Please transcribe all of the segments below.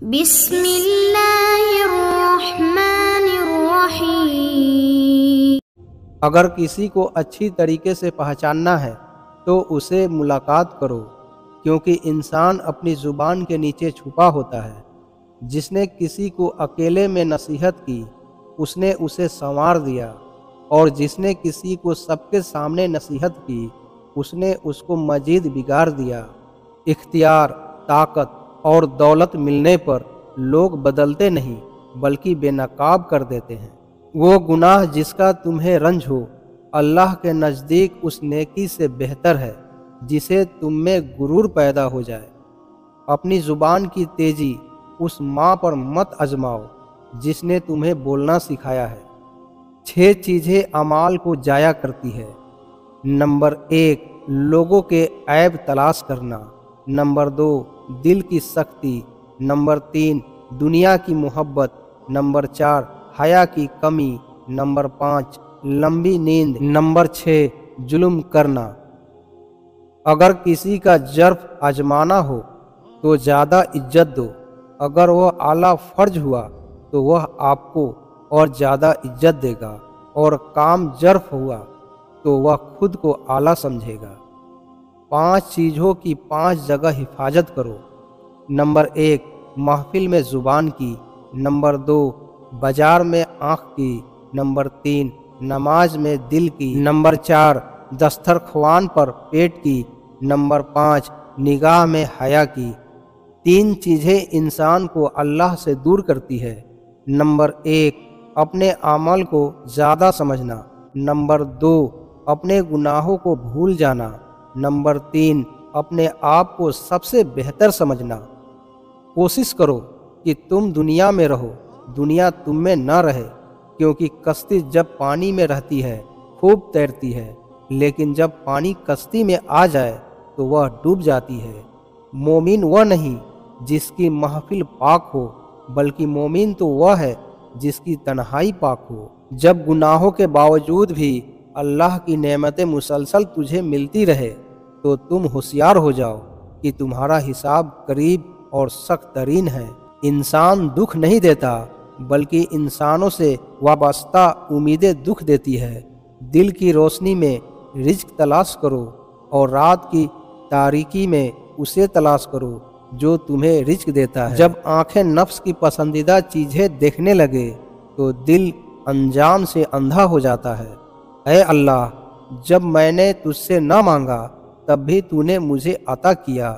بسم اللہ الرحمن الرحیم۔ اگر کسی کو اچھی طریقے سے پہچاننا ہے تو اسے ملاقات کرو، کیونکہ انسان اپنی زبان کے نیچے چھپا ہوتا ہے۔ جس نے کسی کو اکیلے میں نصیحت کی اس نے اسے سنوار دیا، اور جس نے کسی کو سب کے سامنے نصیحت کی اس نے اس کو مزید بگاڑ دیا۔ اختیار، طاقت اور دولت ملنے پر لوگ بدلتے نہیں بلکہ بے نقاب کر دیتے ہیں۔ وہ گناہ جس کا تمہیں رنج ہو اللہ کے نزدیک اس نیکی سے بہتر ہے جسے تم میں غرور پیدا ہو جائے۔ اپنی زبان کی تیزی اس ماں پر مت آزماؤ جس نے تمہیں بولنا سکھایا ہے۔ 6 چیزیں اعمال کو ضائع کرتی ہے۔ نمبر 1، لوگوں کے عیب تلاش کرنا۔ نمبر 2، دل کی سختی۔ نمبر 3، دنیا کی محبت۔ نمبر 4، حیا کی کمی۔ نمبر 5، لمبی نیند۔ نمبر 6، ظلم کرنا۔ اگر کسی کا جرف آزمانا ہو تو زیادہ عزت دو، اگر وہ اعلیٰ فرض ہوا تو وہ آپ کو اور زیادہ عزت دے گا، اور کام جرف ہوا تو وہ خود کو اعلیٰ سمجھے گا۔ 5 چیزوں کی 5 جگہ حفاظت کرو۔ نمبر 1، محفل میں زبان کی۔ نمبر 2، بازار میں آنکھ کی۔ نمبر 3، نماز میں دل کی۔ نمبر 4، دسترخوان پر پیٹ کی۔ نمبر 5، نگاہ میں حیا کی۔ 3 چیزیں انسان کو اللہ سے دور کرتی ہے۔ نمبر 1، اپنے عمل کو زیادہ سمجھنا۔ نمبر 2، اپنے گناہوں کو بھول جانا۔ نمبر 3، اپنے آپ کو سب سے بہتر سمجھنا۔ کوشش کرو کہ تم دنیا میں رہو، دنیا تم میں نہ رہے، کیونکہ کشتی جب پانی میں رہتی ہے خوب تیرتی ہے، لیکن جب پانی کشتی میں آ جائے تو وہ ڈوب جاتی ہے۔ مومن وہ نہیں جس کی محفل پاک ہو، بلکہ مومن تو وہ ہے جس کی تنہائی پاک ہو۔ جب گناہوں کے باوجود بھی اللہ کی نعمتیں مسلسل تجھے ملتی رہے تو تم ہوشیار ہو جاؤ کہ تمہارا حساب قریب اور سخت ترین ہے۔ انسان دکھ نہیں دیتا بلکہ انسانوں سے وابستہ امیدیں دکھ دیتی ہے۔ دل کی روشنی میں رزق تلاش کرو اور رات کی تاریکی میں اسے تلاش کرو جو تمہیں رزق دیتا ہے۔ جب آنکھیں نفس کی پسندیدہ چیزیں دیکھنے لگے تو دل انجام سے اندھا ہو جاتا ہے۔ اے اللہ، جب میں نے تجھ سے نہ مانگا تب بھی تو نے مجھے عطا کیا،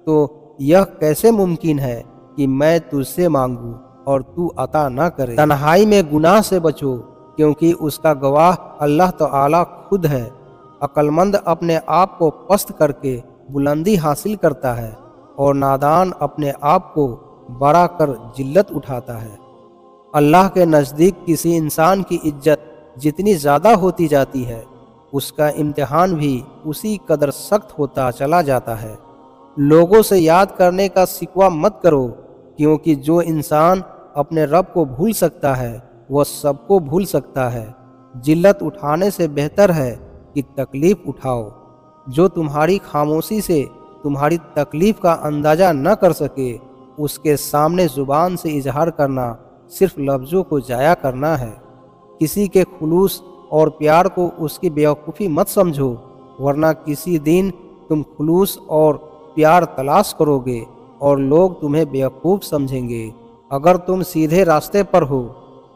تو یہ کیسے ممکن ہے کہ میں تجھ سے مانگوں اور تو عطا نہ کرے۔ تنہائی میں گناہ سے بچو، کیونکہ اس کا گواہ اللہ تعالی خود ہے۔ عقل مند اپنے آپ کو پست کر کے بلندی حاصل کرتا ہے، اور نادان اپنے آپ کو بڑا کر ذلت اٹھاتا ہے۔ اللہ کے نزدیک کسی انسان کی عزت جتنی زیادہ ہوتی جاتی ہے اس کا امتحان بھی اسی قدر سخت ہوتا چلا جاتا ہے۔ لوگوں سے یاد کرنے کا شکوہ مت کرو، کیونکہ جو انسان اپنے رب کو بھول سکتا ہے وہ سب کو بھول سکتا ہے۔ ذلت اٹھانے سے بہتر ہے کہ تکلیف اٹھاؤ۔ جو تمہاری خاموشی سے تمہاری تکلیف کا اندازہ نہ کر سکے اس کے سامنے زبان سے اظہار کرنا صرف لفظوں کو ضائع کرنا ہے۔ کسی کے خلوص اور پیار کو اس کی بیوقوفی مت سمجھو، ورنہ کسی دن تم خلوص اور پیار تلاش کرو گے اور لوگ تمہیں بیوقوف سمجھیں گے۔ اگر تم سیدھے راستے پر ہو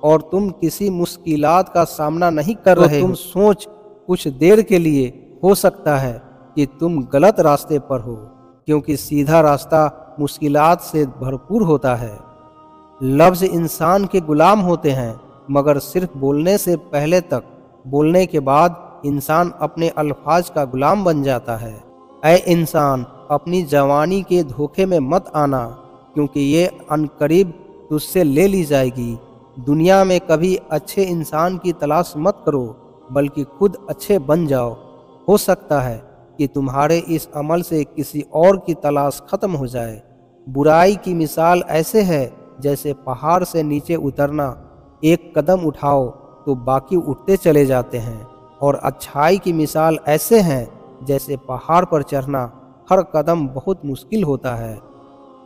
اور تم کسی مشکلات کا سامنا نہیں کر رہے تو تم سوچ کچھ دیر کے لیے ہو سکتا ہے کہ تم غلط راستے پر ہو، کیونکہ سیدھا راستہ مشکلات سے بھرپور ہوتا ہے۔ لفظ انسان کے غلام ہوتے ہیں، مگر صرف بولنے سے پہلے تک، بولنے کے بعد انسان اپنے الفاظ کا غلام بن جاتا ہے۔ اے انسان، اپنی جوانی کے دھوکے میں مت آنا، کیونکہ یہ عنقریب تجھ سے لے لی جائے گی۔ دنیا میں کبھی اچھے انسان کی تلاش مت کرو بلکہ خود اچھے بن جاؤ۔ ہو سکتا ہے کہ تمہارے اس عمل سے کسی اور کی تلاش ختم ہو جائے۔ برائی کی مثال ایسے ہے جیسے پہاڑ سے نیچے اترنا، ایک قدم اٹھاؤ تو باقی اٹھتے چلے جاتے ہیں، اور اچھائی کی مثال ایسے ہیں جیسے پہاڑ پر چڑھنا، ہر قدم بہت مشکل ہوتا ہے۔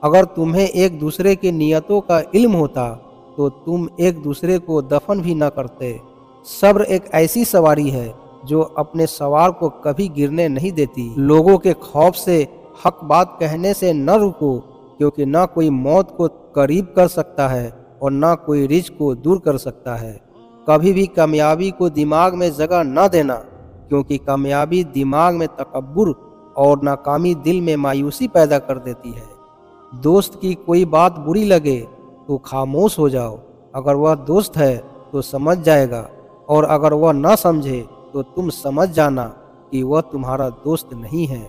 अगर तुम्हें एक दूसरे की नियतों का इल्म होता तो तुम एक दूसरे को दफन भी न करते। सब्र एक ऐसी सवारी है जो अपने सवार को कभी गिरने नहीं देती। लोगों के खौफ से हक बात कहने से न रुको, क्योंकि न कोई मौत को करीब कर सकता है और न कोई रिज़्क को दूर कर सकता है। कभी भी कामयाबी को दिमाग में जगह न देना, क्योंकि कामयाबी दिमाग में तकब्बुर और नाकामी दिल में मायूसी पैदा कर देती है। दोस्त की कोई बात बुरी लगे तो खामोश हो जाओ। अगर वह दोस्त है तो समझ जाएगा, और अगर वह न समझे तो तुम समझ जाना कि वह तुम्हारा दोस्त नहीं है।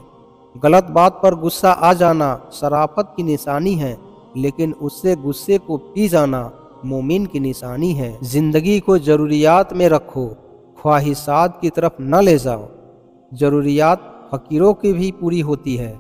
गलत बात पर गुस्सा आ जाना शराफत की निशानी है, लेकिन उससे गुस्से को पी जाना मोमिन की निशानी है। जिंदगी को जरूरियात में रखो, ख्वाहिशात की तरफ न ले जाओ। जरूरियात फकीरों की भी पूरी होती है,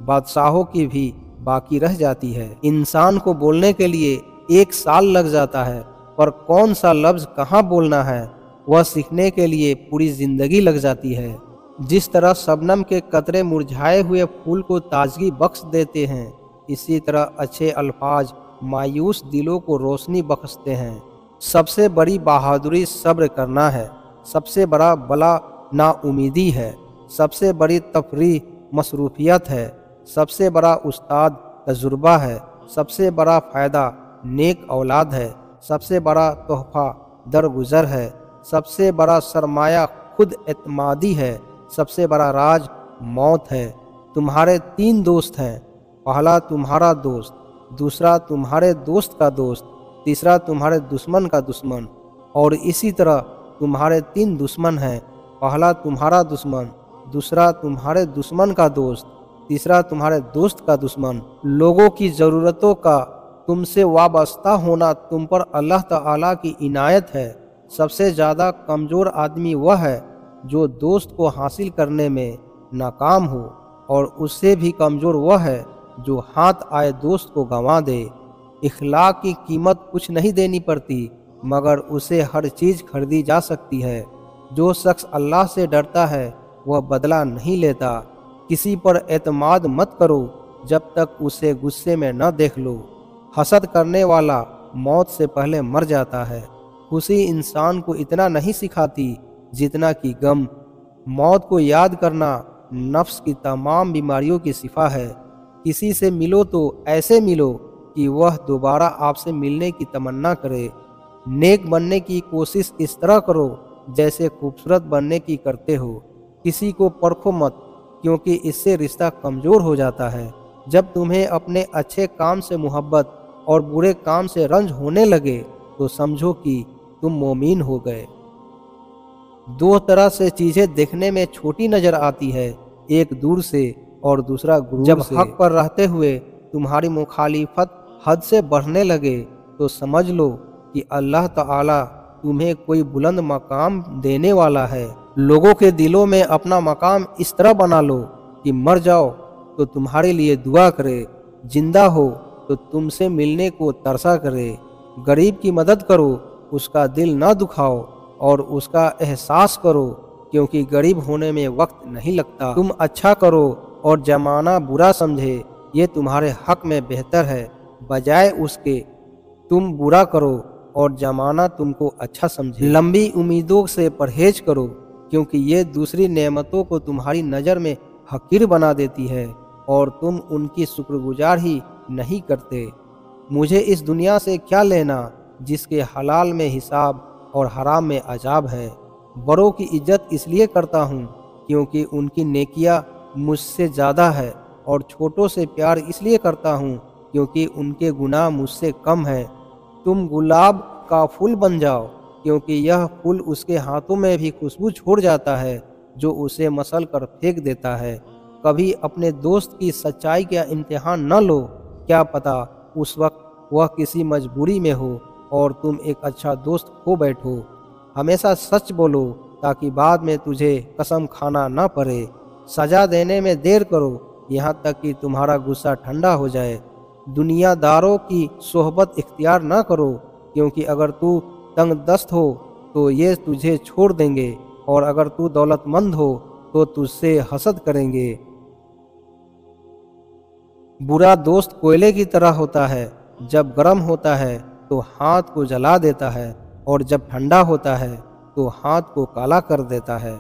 बादशाहों की भी बाकी रह जाती है। इंसान को बोलने के लिए 1 साल लग जाता है, पर कौन सा लफ्ज़ कहाँ बोलना है वह सीखने के लिए पूरी जिंदगी लग जाती है। जिस तरह शबनम के कतरे मुरझाए हुए फूल को ताजगी बख्श देते हैं, इसी तरह अच्छे अल्फाज मायूस दिलों को रोशनी बख्शते हैं। सबसे बड़ी बहादुरी सब्र करना है, सबसे बड़ा बला नाउमीदी है, सबसे बड़ी तफरीह मसरूफियत है, सबसे बड़ा उस्ताद तजुर्बा है, सबसे बड़ा फ़ायदा नेक औलाद है, सबसे बड़ा तोहफ़ा दरगुजर है, सबसे बड़ा सरमाया खुद एतमादी है, सबसे बड़ा राज मौत है। तुम्हारे 3 दोस्त हैं, पहला तुम्हारा दोस्त, दूसरा तुम्हारे दोस्त का दोस्त, तीसरा तुम्हारे दुश्मन का दुश्मन, और इसी तरह तुम्हारे 3 दुश्मन हैं, पहला तुम्हारा दुश्मन, दूसरा तुम्हारे दुश्मन का दोस्त, तीसरा तुम्हारे दोस्त का दुश्मन। लोगों की ज़रूरतों का तुमसे वाबस्ता होना तुम पर अल्लाह ताला की इनायत है। सबसे ज़्यादा कमज़ोर आदमी वह है जो दोस्त को हासिल करने में नाकाम हो, और उससे भी कमज़ोर वह है जो हाथ आए दोस्त को गंवा दे। इखलाक की कीमत कुछ नहीं देनी पड़ती, मगर उसे हर चीज़ खरीदी जा सकती है। जो शख्स अल्लाह से डरता है वह बदला नहीं लेता। किसी पर एतमाद मत करो जब तक उसे गुस्से में न देख लो। हसद करने वाला मौत से पहले मर जाता है। खुशी इंसान को इतना नहीं सिखाती जितना कि गम। मौत को याद करना नफ्स की तमाम बीमारियों की शिफा है। किसी से मिलो तो ऐसे मिलो कि वह दोबारा आपसे मिलने की तमन्ना करे। नेक बनने की कोशिश इस तरह करो जैसे खूबसूरत बनने की करते हो। किसी को परखो मत, क्योंकि इससे रिश्ता कमज़ोर हो जाता है। जब तुम्हें अपने अच्छे काम से मोहब्बत और बुरे काम से रंज होने लगे तो समझो कि तुम मोमीन हो गए। 2 तरह से चीज़ें देखने में छोटी नज़र आती है, एक दूर से और दूसरा गुरूर से। जब हक पर रहते हुए तुम्हारी मुखालिफत हद से बढ़ने लगे तो समझ लो कि अल्लाह ताला तुम्हें कोई बुलंद मकाम देने वाला है। लोगों के दिलों में अपना मकाम इस तरह बना लो कि मर जाओ तो तुम्हारे लिए दुआ करे, जिंदा हो तो तुमसे मिलने को तरसा करे। गरीब की मदद करो, उसका दिल ना दुखाओ और उसका एहसास करो, क्योंकि गरीब होने में वक्त नहीं लगता। तुम अच्छा करो और जमाना बुरा समझे, ये तुम्हारे हक में बेहतर है, बजाय उसके तुम बुरा करो और जमाना तुमको अच्छा समझे। लंबी उम्मीदों से परहेज करो, क्योंकि ये दूसरी नेमतों को तुम्हारी नज़र में हकीर बना देती है और तुम उनकी शुक्रगुजार ही नहीं करते। मुझे इस दुनिया से क्या लेना जिसके हलाल में हिसाब और हराम में अजाब है। बड़ों की इज्जत इसलिए करता हूँ क्योंकि उनकी नेकियां मुझसे ज़्यादा है, और छोटों से प्यार इसलिए करता हूँ क्योंकि उनके गुनाह मुझसे कम है। तुम गुलाब का फूल बन जाओ, क्योंकि यह फूल उसके हाथों में भी खुशबू छोड़ जाता है जो उसे मसल कर फेंक देता है। कभी अपने दोस्त की सच्चाई का इम्तिहान न लो, क्या पता उस वक्त वह किसी मजबूरी में हो और तुम एक अच्छा दोस्त खो बैठो। हमेशा सच बोलो ताकि बाद में तुझे कसम खाना न पड़े। सजा देने में देर करो यहाँ तक कि तुम्हारा गुस्सा ठंडा हो जाए। दुनियादारों की सोहबत इख्तियार न करो, क्योंकि अगर तू तंगदस्त हो तो ये तुझे छोड़ देंगे, और अगर तू दौलतमंद हो तो तुझसे हसद करेंगे। برا دوست کوئلے کی طرح ہوتا ہے، جب گرم ہوتا ہے تو ہاتھ کو جلا دیتا ہے اور جب ٹھنڈا ہوتا ہے تو ہاتھ کو کالا کر دیتا ہے۔